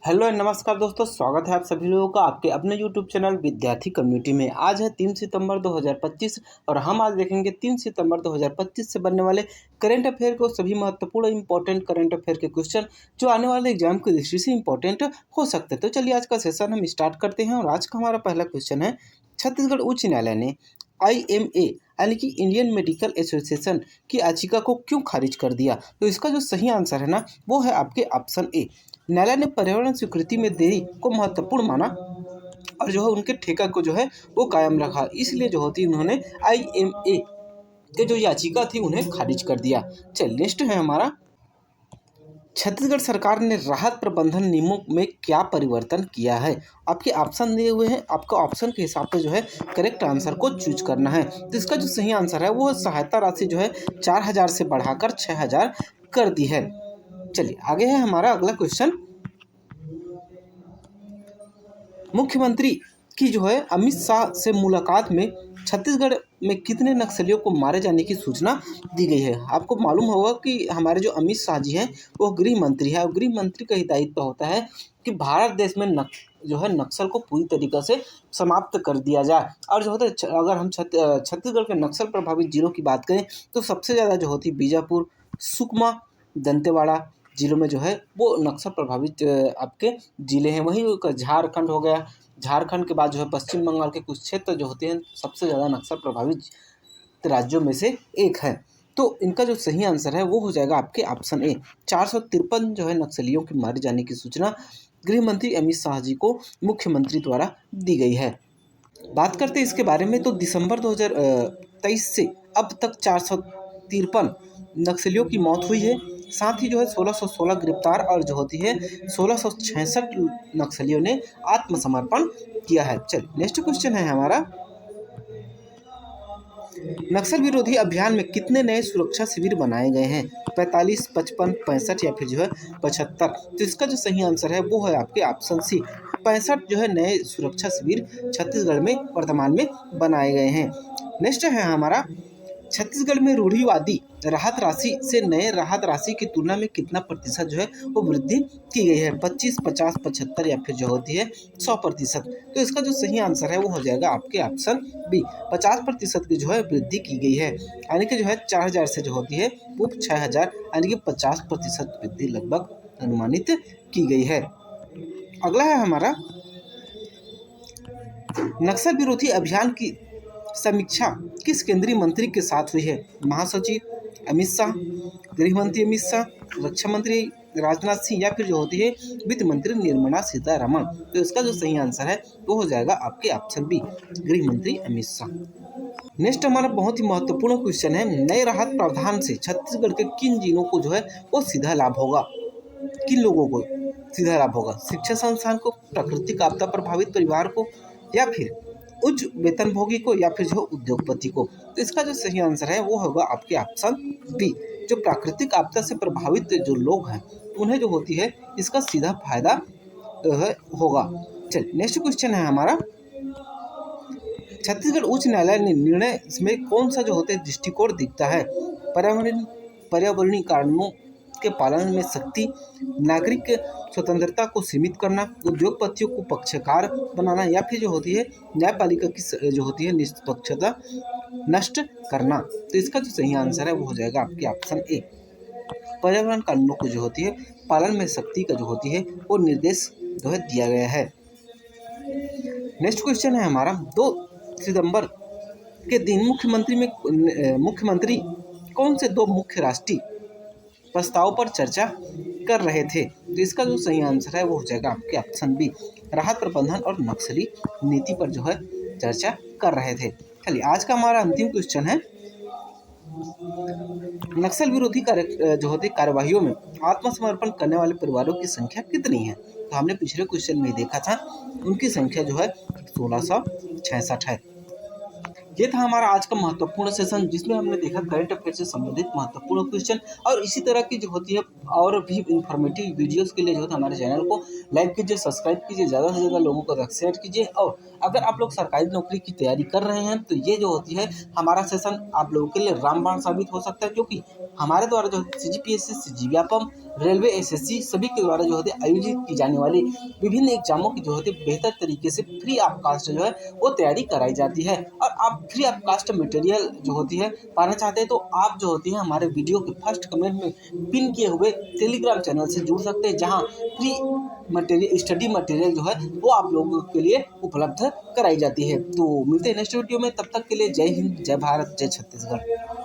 Hello and नमस्कार दोस्तों, स्वागत है आप सभी लोगों का आपके अपने YouTube चैनल विद्यार्थी कम्युनिटी में। आज है 3 सितंबर 2025 और हम आज देखेंगे 3 सितंबर 2025 से बनने वाले करंट अफेयर को सभी महत्वपूर्ण इंपॉर्टेंट करंट अफेयर के क्वेश्चन जो आने वाले एग्जाम की दृष्टि से इंपॉर्टेंट हो सकते हैं। तो चलिए आज का सेशन हम स्टार्ट करते हैं और आज का हमारा पहला क्वेश्चन है, छत्तीसगढ़ उच्च न्यायालय ने IMA यानी कि इंडियन मेडिकल एसोसिएशन की याचिका को क्यों खारिज कर दिया? तो इसका जो सही आंसर है ना, वो है आपके ऑप्शन ए। न्यायालय ने पर्यावरण स्वीकृति में देरी को महत्वपूर्ण माना और जो है उनके ठेका को जो है वो कायम रखा, इसलिए जो होती उन्होंने IMA के जो याचिका थी उन्हें खारिज कर दिया। चलिए नेक्स्ट है हमारा, छत्तीसगढ़ सरकार ने राहत प्रबंधन नियमों में क्या परिवर्तन किया है? आपके ऑप्शन दिए हुए हैं, आपका ऑप्शन के हिसाब से जो है करेक्ट आंसर को चूज करना है। तो इसका जो सही आंसर है वो सहायता राशि जो है 4,000 से बढ़ाकर 6,000 कर दी है। चलिए आगे है हमारा अगला क्वेश्चन, मुख्यमंत्री की जो है अमित शाह से मुलाकात में छत्तीसगढ़ में कितने नक्सलियों को मारे जाने की सूचना दी गई है? आपको मालूम होगा कि हमारे जो अमित शाह जी हैं वो गृह मंत्री है और गृह मंत्री का ही दायित्व होता है कि भारत देश में जो है नक्सल को पूरी तरीके से समाप्त कर दिया जाए। और जो होता है अगर हम छत्तीसगढ़ के नक्सल प्रभावित जिलों की बात करें तो सबसे ज़्यादा जो होती है बीजापुर, सुकमा, दंतेवाड़ा जिलों में जो है वो नक्सल प्रभावित आपके ज़िले हैं। वहीं झारखंड हो गया, झारखंड के बाद जो है पश्चिम बंगाल के कुछ क्षेत्र जो होते हैं सबसे ज़्यादा नक्सल प्रभावित राज्यों में से एक है। तो इनका जो सही आंसर है वो हो जाएगा आपके ऑप्शन ए। 453 जो है नक्सलियों के मारे जाने की सूचना गृह मंत्री अमित शाह जी को मुख्यमंत्री द्वारा दी गई है। बात करते हैं इसके बारे में, तो दिसंबर 2023 से अब तक 453 नक्सलियों की मौत हुई है। साथ ही जो है 1616 गिरफ्तार और जो होती है 1666 नक्सलियों ने आत्मसमर्पण किया है। चलिए नेक्स्ट क्वेश्चन है हमारा, नक्सल विरोधी अभियान में कितने नए सुरक्षा शिविर बनाए गए हैं? 45, 55, 65 या फिर जो है 75? तो इसका जो सही आंसर है वो है आपके ऑप्शन सी। 65 जो है नए सुरक्षा शिविर छत्तीसगढ़ में वर्तमान में बनाए गए हैं। नेक्स्ट है हमारा, छत्तीसगढ़ में रूढ़िवादी राहत राशि से नए राहत राशि की तुलना में कितना प्रतिशत जो है वो वृद्धि की गई है? 25, 50, 75 या फिर जो होती है 100%? तो इसका जो सही आंसर है वो हो जाएगा आपके ऑप्शन बी। 50% की जो है वृद्धि की गई है, यानी कि जो है 4,000 से जो होती है वो 6,000, यानी कि 50% वृद्धि लगभग अनुमानित की गई है। अगला है हमारा, नक्सल विरोधी अभियान की समीक्षा किस केंद्रीय मंत्री के साथ हुई है? महासचिव अमित शाह, गृह मंत्री अमित शाह, रक्षा मंत्री राजनाथ सिंह या फिर जो होती है वित्त मंत्री निर्मला सीतारमण? तो इसका जो सही आंसर है वो हो जाएगा आपके ऑप्शन बी, गृह मंत्री अमित शाह। नेक्स्ट हमारा बहुत ही महत्वपूर्ण क्वेश्चन है, नए राहत प्रावधान से छत्तीसगढ़ के किन जिलों को जो है वो सीधा लाभ होगा? किन लोगों को सीधा लाभ होगा? शिक्षा संस्थान को, प्राकृतिक आपदा प्रभावित परिवार को, या फिर उच्च वेतनभोगी को, या फिर जो उद्योगपति को? तो इसका जो सही आंसर है वो होगा आपके ऑप्शन बी, जो प्राकृतिक आपदा से प्रभावित जो लोग हैं उन्हें जो होती है इसका सीधा फायदा होगा। चलिए नेक्स्ट क्वेश्चन है हमारा, छत्तीसगढ़ उच्च न्यायालय ने निर्णय में कौन सा जो होता है दृष्टिकोण दिखता है? पर्यावरणीय कारणों के पालन में सख्ती, नागरिक स्वतंत्रता को सीमित करना, उद्योगपतियों को पक्षकार बनाना, या फिर जो होती है न्यायपालिका की जो होती है निष्पक्षता नष्ट करना? तो इसका जो सही आंसर है वो हो जाएगा आपके ऑप्शन ए। पर्यावरण कानूनों को जो होती है पालन में सख्ती का जो होती है वो निर्देश जो है दिया गया है। नेक्स्ट क्वेश्चन है हमारा, 2 सितंबर के दिन मुख्यमंत्री कौन से 2 मुख्य राष्ट्रीय प्रस्ताव पर चर्चा कर रहे थे? तो इसका जो सही आंसर है वो हो जाएगा आपके ऑप्शन बी, राहत प्रबंधन और नक्सली नीति पर जो है चर्चा कर रहे थे। चलिए आज का हमारा अंतिम क्वेश्चन है, नक्सल विरोधी जो होती कार्यवाहियों में आत्मसमर्पण करने वाले परिवारों की संख्या कितनी है? तो हमने पिछले क्वेश्चन में देखा था उनकी संख्या जो है 1666 है। ये था हमारा आज का महत्वपूर्ण सेशन जिसमें हमने देखा करंट अफेयर से संबंधित महत्वपूर्ण क्वेश्चन और इसी तरह की जो होती है और भी इन्फॉर्मेटिव वीडियोस के लिए जो है हमारे चैनल को लाइक कीजिए, सब्सक्राइब कीजिए, ज़्यादा से ज़्यादा लोगों को तक शेयर कीजिए। और अगर आप लोग सरकारी नौकरी की तैयारी कर रहे हैं तो ये जो होती है हमारा सेशन आप लोगों के लिए रामबाण साबित हो सकता है, क्योंकि हमारे द्वारा जो है CGPSC, CGव्यापम, रेलवे, SSC सभी के द्वारा जो है आयोजित की जाने वाली विभिन्न एग्जामों की जो होती है बेहतर तरीके से फ्री ऑफ कास्ट जो है वो तैयारी कराई जाती है। और आप फ्री ऑफ कास्ट मटेरियल जो होती है पाना चाहते हैं तो आप जो होती है हमारे वीडियो के फर्स्ट कमेंट में पिन किए हुए टेलीग्राम चैनल से जुड़ सकते हैं, जहां फ्री मटेरियल, स्टडी मटेरियल जो है वो आप लोगों के लिए उपलब्ध कराई जाती है। तो मिलते हैं नेक्स्ट वीडियो में, तब तक के लिए जय हिंद, जय भारत, जय छत्तीसगढ़।